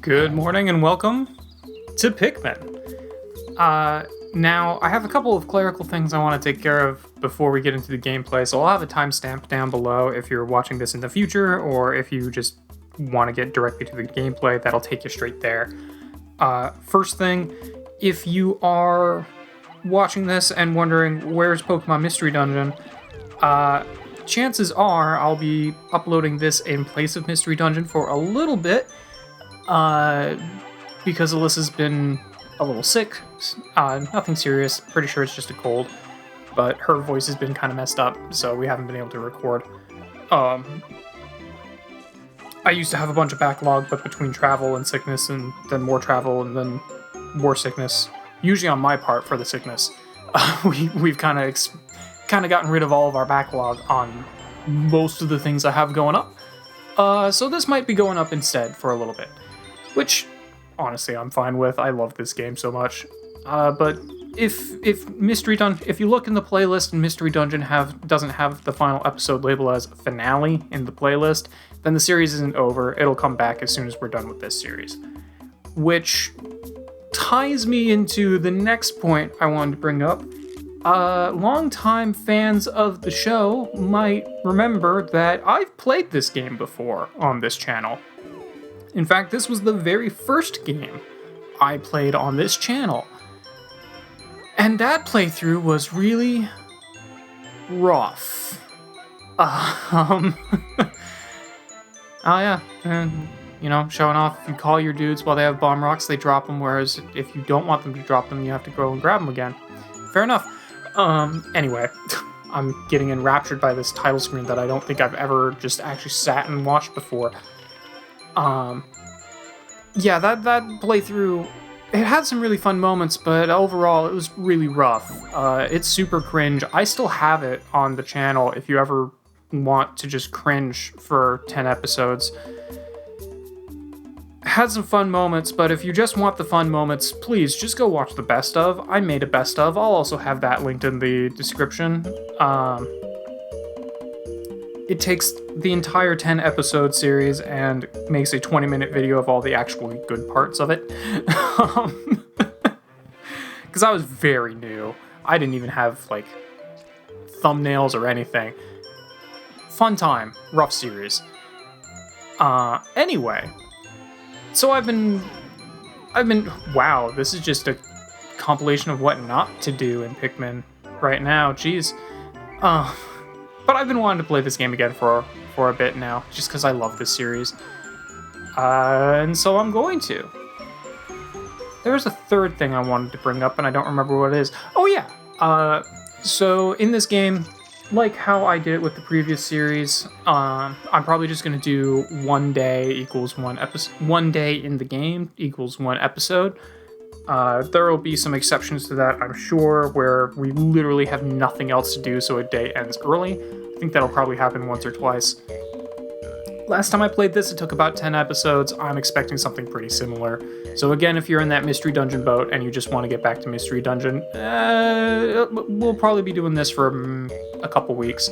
Good morning and welcome to Pikmin. Now, I have a couple of clerical things I want to take care of before we get into the gameplay, so I'll have a timestamp down below if you're watching this in the future, or if you just want to get directly to the gameplay, that'll take you straight there. First thing, if you are watching this and wondering where's Pokemon Mystery Dungeon, chances are I'll be uploading this in place of Mystery Dungeon for a little bit, because Alyssa's been a little sick. Nothing serious, pretty sure it's just a cold, but her voice has been kind of messed up, so we haven't been able to record. I used to have a bunch of backlog, but between travel and sickness, and then more travel, and then more sickness, usually on my part for the sickness, we've kind of gotten rid of all of our backlog on most of the things I have going up. So this might be going up instead for a little bit, which honestly I'm fine with. I love this game so much. But if you look in the playlist and Mystery Dungeon doesn't have the final episode label as finale in the playlist, then the series isn't over. It'll come back as soon as we're done with this series. Which ties me into the next point I wanted to bring up. Longtime fans of the show might remember that I've played this game before on this channel. In fact, this was the very first game I played on this channel. And that playthrough was really rough. Oh yeah, and showing off. If you call your dudes while they have bomb rocks, they drop them, whereas if you don't want them to drop them, you have to go and grab them again. Fair enough. Anyway, I'm getting enraptured by this title screen that I don't think I've ever just actually sat and watched before. Yeah, that playthrough, it had some really fun moments, but overall it was really rough. It's super cringe. I still have it on the channel if you ever want to just cringe for 10 episodes. Had some fun moments, but if you just want the fun moments, please just go watch the best of. I made a best of. I'll also have that linked in the description. It takes the entire 10 episode series and makes a 20-minute video of all the actually good parts of it. Because I was very new. I didn't even have, thumbnails or anything. Fun time. Rough series. Anyway. So I've been, wow, this is just a compilation of what not to do in Pikmin right now, jeez. But I've been wanting to play this game again for a bit now, just because I love this series. And so I'm going to. There's a third thing I wanted to bring up, and I don't remember what it is. Oh yeah, so in this game, like how I did it with the previous series, I'm probably just going to do 1 day equals 1 episode. 1 day in the game equals 1 episode. There will be some exceptions to that, I'm sure, where we literally have nothing else to do, so a day ends early. I think that'll probably happen once or twice. Last time I played this, it took about 10 episodes. I'm expecting something pretty similar. So again, if you're in that Mystery Dungeon boat and you just want to get back to Mystery Dungeon, we'll probably be doing this for a couple weeks.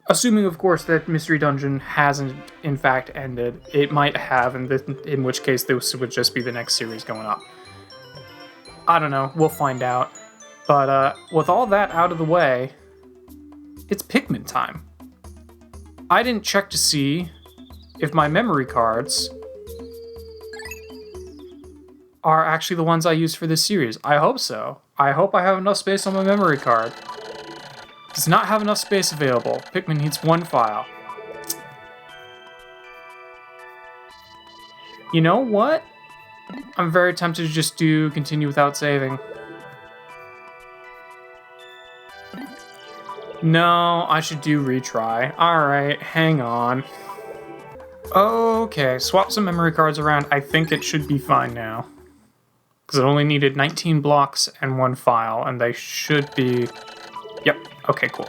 Assuming, of course, that Mystery Dungeon hasn't, in fact, ended. It might have, in which case this would just be the next series going up. I don't know. We'll find out. But with all that out of the way, it's Pikmin time. I didn't check to see if my memory cards are actually the ones I use for this series. I hope so. I hope I have enough space on my memory card. Does not have enough space available. Pikmin needs 1 file. You know what? I'm very tempted to just do continue without saving. No, I should do retry. Alright, hang on. Okay, swap some memory cards around. I think it should be fine now. Because it only needed 19 blocks and 1 file, and they should be... Yep, okay, cool.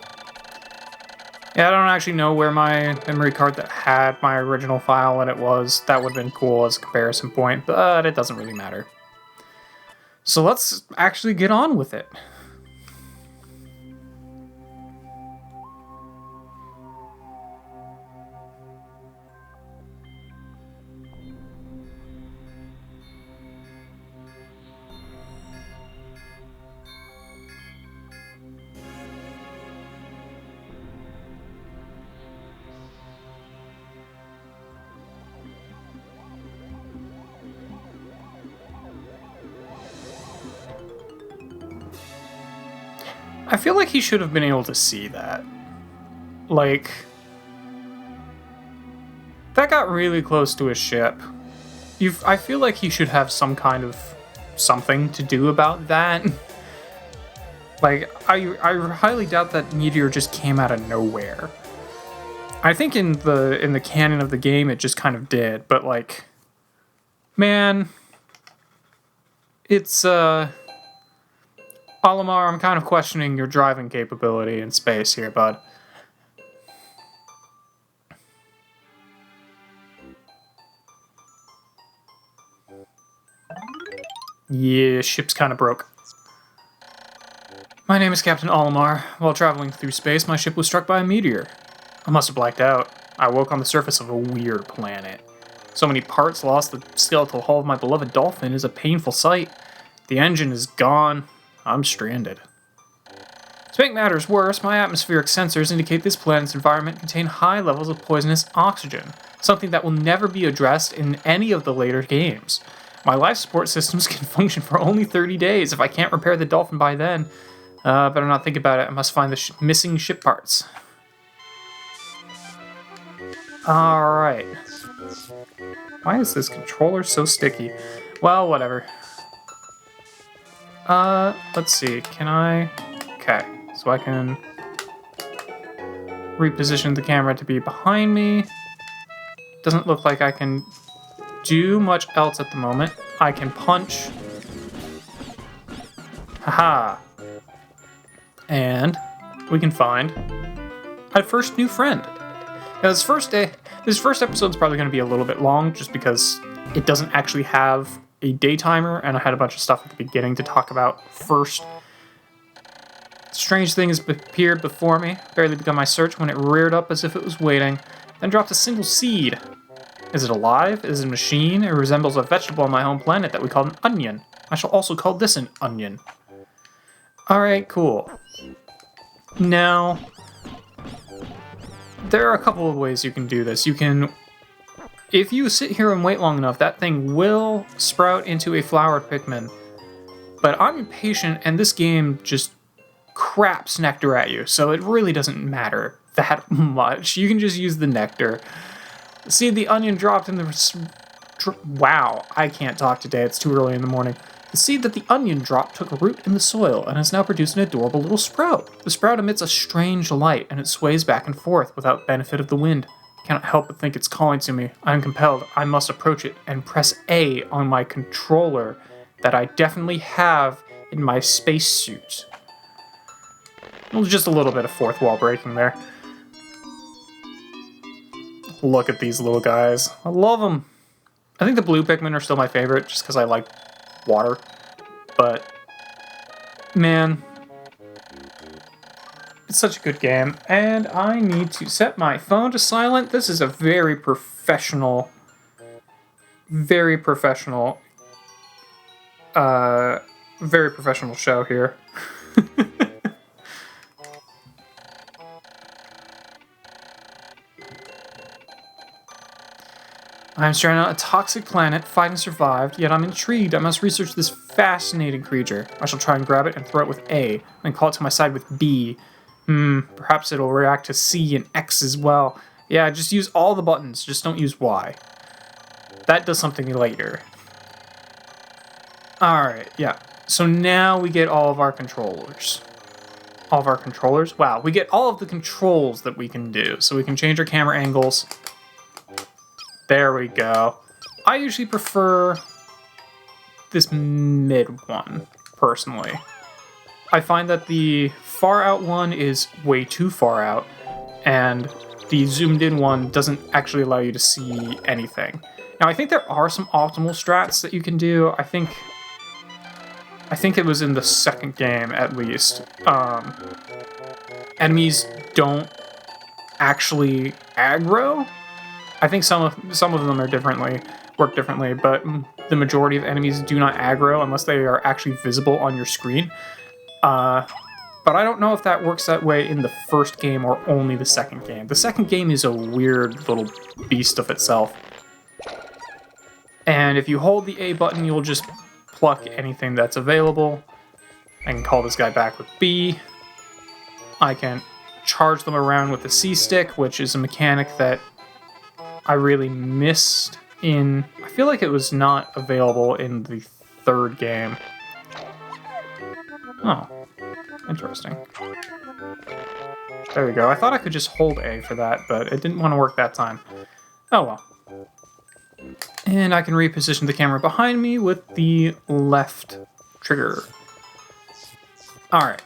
Yeah, I don't actually know where my memory card that had my original file in it was. That would have been cool as a comparison point, but it doesn't really matter. So let's actually get on with it. I feel like he should have been able to see that. Like, that got really close to his ship. I feel like he should have some kind of something to do about that. Like, I highly doubt that meteor just came out of nowhere. I think in the canon of the game it just kind of did, but like, man, it's Olimar, I'm kind of questioning your driving capability in space here, bud. Yeah, ship's kind of broke. My name is Captain Olimar. While traveling through space, my ship was struck by a meteor. I must have blacked out. I woke on the surface of a weird planet. So many parts lost, the skeletal hull of my beloved dolphin is a painful sight. The engine is gone. I'm stranded. To make matters worse, my atmospheric sensors indicate this planet's environment contain high levels of poisonous oxygen, something that will never be addressed in any of the later games. My life support systems can function for only 30 days. If I can't repair the dolphin by then, better not think about it. I must find the missing ship parts. Alright. Why is this controller so sticky? Well, whatever. Let's see. Can I... Okay. So I can reposition the camera to be behind me. Doesn't look like I can do much else at the moment. I can punch. Haha. And we can find our first new friend. Now this first episode is probably going to be a little bit long just because it doesn't actually have a day timer, and I had a bunch of stuff at the beginning to talk about first. Strange thing has appeared before me. Barely begun my search when it reared up as if it was waiting, then dropped a single seed. Is it alive? Is it a machine? It resembles a vegetable on my home planet that we call an onion. I shall also call this an onion. Alright, cool. Now, there are a couple of ways you can do this. You can, if you sit here and wait long enough, that thing will sprout into a flowered Pikmin. But I'm impatient, and this game just craps nectar at you, so it really doesn't matter that much. You can just use the nectar. See, the onion dropped in the... Wow, I can't talk today, it's too early in the morning. The seed that the onion dropped took root in the soil and has now produced an adorable little sprout. The sprout emits a strange light, and it sways back and forth without benefit of the wind. I cannot help but think it's calling to me. I am compelled. I must approach it and press A on my controller that I definitely have in my spacesuit. Well, just a little bit of fourth wall breaking there. Look at these little guys. I love them. I think the blue Pikmin are still my favorite just because I like water. But, man, it's such a good game. And I need to set my phone to silent. This is a very professional show here. I am stranded on a toxic planet, fighting survived, yet I'm intrigued. I must research this fascinating creature. I shall try and grab it and throw it with A, then call it to my side with B. Perhaps it'll react to C and X as well. Yeah, just use all the buttons, just don't use Y. That does something later. Alright, yeah. So now we get all of our controllers. All of our controllers? Wow, we get all of the controls that we can do. So we can change our camera angles. There we go. I usually prefer this mid one, personally. I find that the far out one is way too far out, and the zoomed in one doesn't actually allow you to see anything. Now, I think there are some optimal strats that you can do. I think it was in the second game, at least. Enemies don't actually aggro. I think some of them are work differently, but the majority of enemies do not aggro unless they are actually visible on your screen. But I don't know if that works that way in the first game or only the second game. The second game is a weird little beast of itself. And if you hold the A button, you'll just pluck anything that's available. I can call this guy back with B. I can charge them around with the C-stick, which is a mechanic that I really missed in... I feel like it was not available in the third game. Oh, interesting. There we go. I thought I could just hold A for that, but it didn't want to work that time. Oh well. And I can reposition the camera behind me with the left trigger. Alright.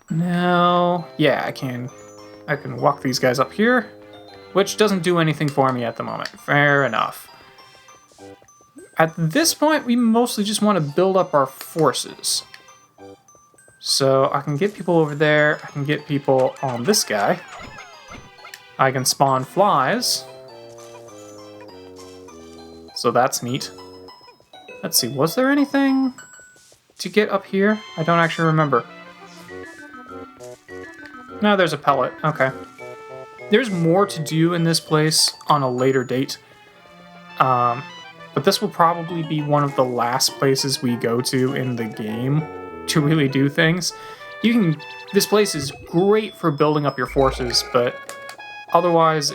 Now, yeah, I can walk these guys up here, which doesn't do anything for me at the moment. Fair enough. At this point, we mostly just want to build up our forces. So I can get people over there, I can get people on this guy. I can spawn flies. So that's neat. Let's see, was there anything to get up here? I don't actually remember. No, there's a pellet. Okay. There's more to do in this place on a later date. But this will probably be one of the last places we go to in the game to really do things. This place is great for building up your forces, but otherwise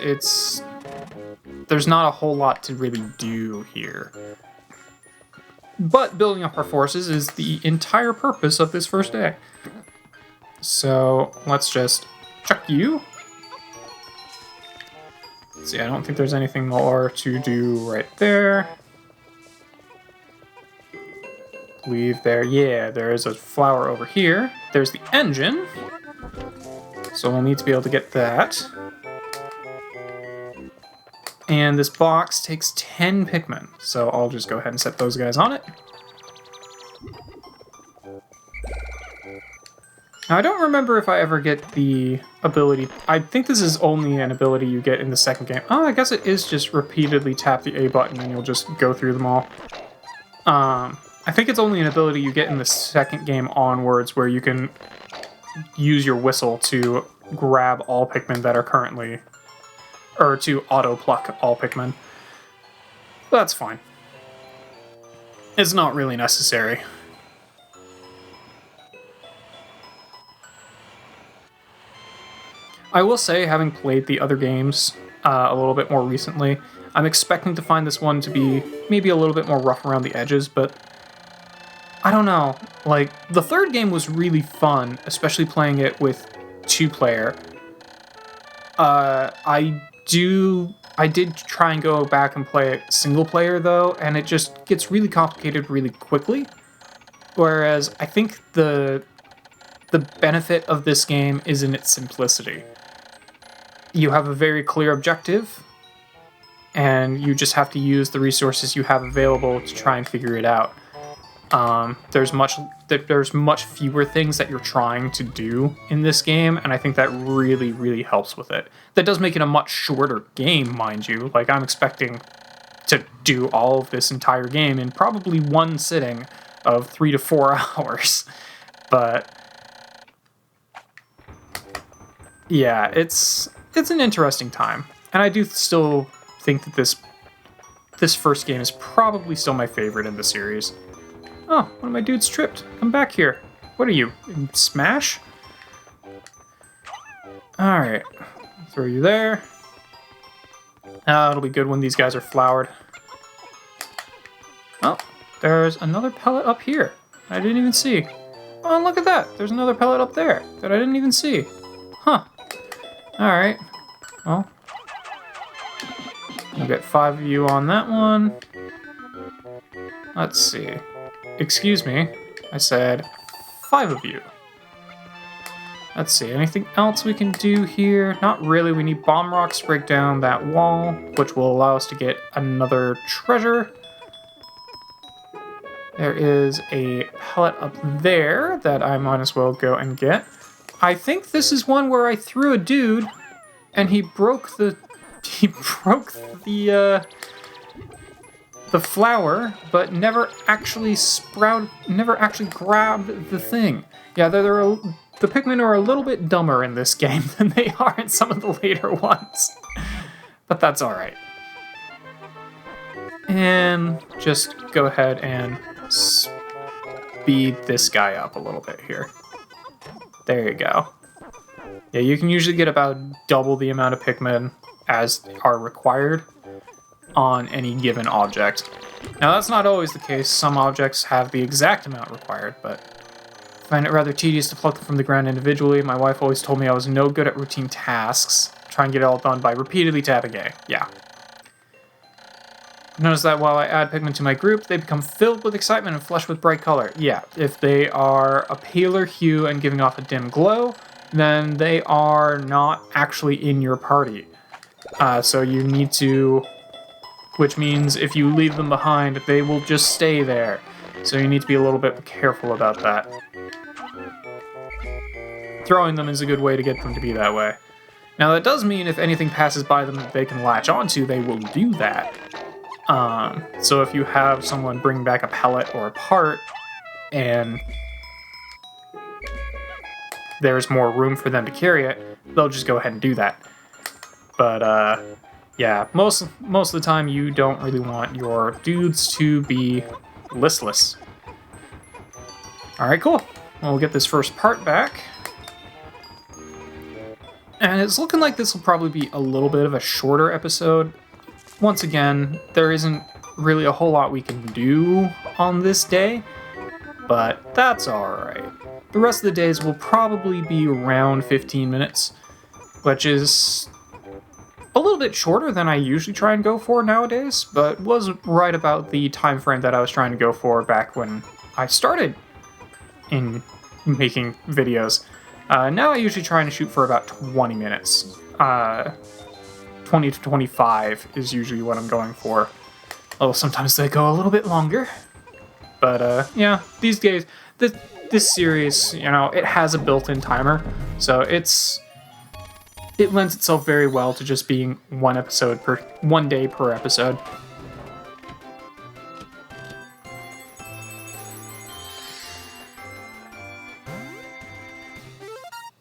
there's not a whole lot to really do here. But building up our forces is the entire purpose of this first day. So let's just chuck you. Let's see, I don't think there's anything more to do right there. Leave there. Yeah, there is a flower over here. There's the engine. So we'll need to be able to get that. And this box takes 10 Pikmin. So I'll just go ahead and set those guys on it. Now, I don't remember if I ever get the ability... I think this is only an ability you get in the second game. Oh, I guess it is just repeatedly tap the A button and you'll just go through them all. I think it's only an ability you get in the second game onwards where you can use your whistle to grab all Pikmin that are currently... or to auto-pluck all Pikmin. That's fine. It's not really necessary. I will say, having played the other games a little bit more recently, I'm expecting to find this one to be maybe a little bit more rough around the edges, but I don't know. Like, the third game was really fun, especially playing it with 2-player. I did try and go back and play it single-player, though, and it just gets really complicated really quickly. Whereas I think the benefit of this game is in its simplicity. You have a very clear objective, and you just have to use the resources you have available to try and figure it out. There's much fewer things that you're trying to do in this game, and I think that really, really helps with it. That does make it a much shorter game, mind you. Like, I'm expecting to do all of this entire game in probably one sitting of 3 to 4 hours. But yeah, it's an interesting time, and I do still think that this first game is probably still my favorite in the series. Oh, one of my dudes tripped. Come back here. What are you, in Smash? Alright. Throw you there. It'll be good when these guys are flowered. Oh, there's another pellet up here. I didn't even see. Oh, look at that. There's another pellet up there that I didn't even see. Huh. Alright. Well, we'll get 5 of you on that one. Let's see. Excuse me, I said 5 of you. Let's see, anything else we can do here? Not really. We need bomb rocks to break down that wall, which will allow us to get another treasure. There is a pellet up there that I might as well go and get. I think this is one where I threw a dude and he broke the flower, but never actually grabbed the thing. Yeah, the Pikmin are a little bit dumber in this game than they are in some of the later ones. But that's alright. And just go ahead and speed this guy up a little bit here. There you go. Yeah, you can usually get about double the amount of Pikmin as are required on any given object. Now, that's not always the case. Some objects have the exact amount required, but I find it rather tedious to pluck them from the ground individually. My wife always told me I was no good at routine tasks. Try and get it all done by repeatedly tapping A. Yeah. Notice that while I add Pikmin to my group, they become filled with excitement and flush with bright color. Yeah, if they are a paler hue and giving off a dim glow, then they are not actually in your party. So you need to... Which means if you leave them behind, they will just stay there. So you need to be a little bit careful about that. Throwing them is a good way to get them to be that way. Now that does mean if anything passes by them that they can latch onto, they will do that. So if you have someone bring back a pellet or a part, and there's more room for them to carry it, they'll just go ahead and do that. But, yeah, most of the time you don't really want your dudes to be listless. Alright, cool. Well, we'll get this first part back. And it's looking like this will probably be a little bit of a shorter episode. Once again, there isn't really a whole lot we can do on this day, but that's alright. The rest of the days will probably be around 15 minutes, which is a little bit shorter than I usually try and go for nowadays, but was right about the time frame that I was trying to go for back when I started in making videos. Now I usually try and shoot for about 20 minutes. 20 to 25 is usually what I'm going for. Although sometimes they go a little bit longer. But, yeah, these days, this series, you know, it has a built-in timer, so it lends itself very well to just being one day per episode.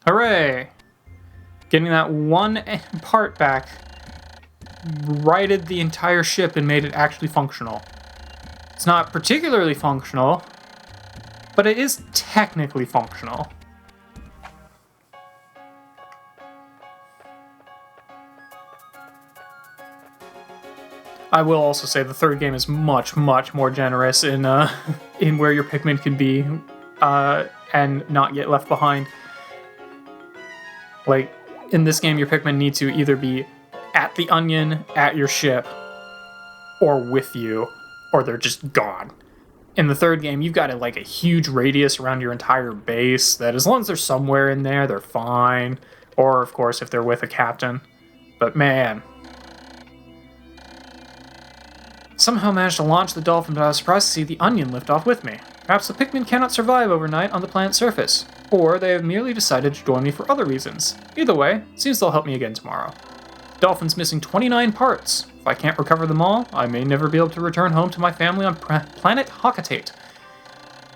Hooray! Getting that one part back righted the entire ship and made it actually functional. It's not particularly functional, but it is technically functional. I will also say the third game is much, much more generous in where your Pikmin can be and not get left behind. Like, in this game, your Pikmin need to either be at the onion, at your ship, or with you, or they're just gone. In the third game, you've got a huge radius around your entire base that as long as they're somewhere in there, they're fine. Or, of course, if they're with a captain. But man... Somehow managed to launch the dolphin, but I was surprised to see the onion lift off with me. Perhaps the Pikmin cannot survive overnight on the planet's surface. Or they have merely decided to join me for other reasons. Either way, it seems they'll help me again tomorrow. The dolphin's missing 29 parts. If I can't recover them all, I may never be able to return home to my family on planet Hakatate.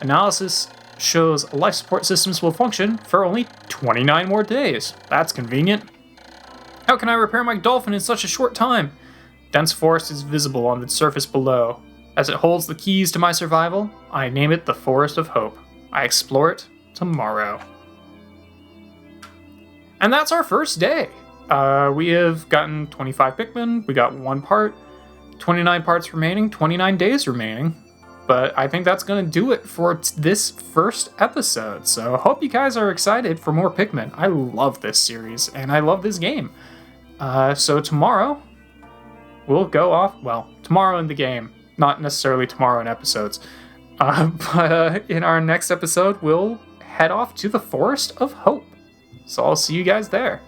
Analysis shows life support systems will function for only 29 more days. That's convenient. How can I repair my dolphin in such a short time? Dense forest is visible on the surface below. As it holds the keys to my survival, I name it the Forest of Hope. I explore it tomorrow. And that's our first day. We have gotten 25 Pikmin, we got one part, 29 parts remaining, 29 days remaining. But I think that's going to do it for this first episode. So I hope you guys are excited for more Pikmin. I love this series, and I love this game. So tomorrow, we'll go off, well, tomorrow in the game. Not necessarily tomorrow in episodes. But in our next episode, we'll head off to the Forest of Hope. So I'll see you guys there.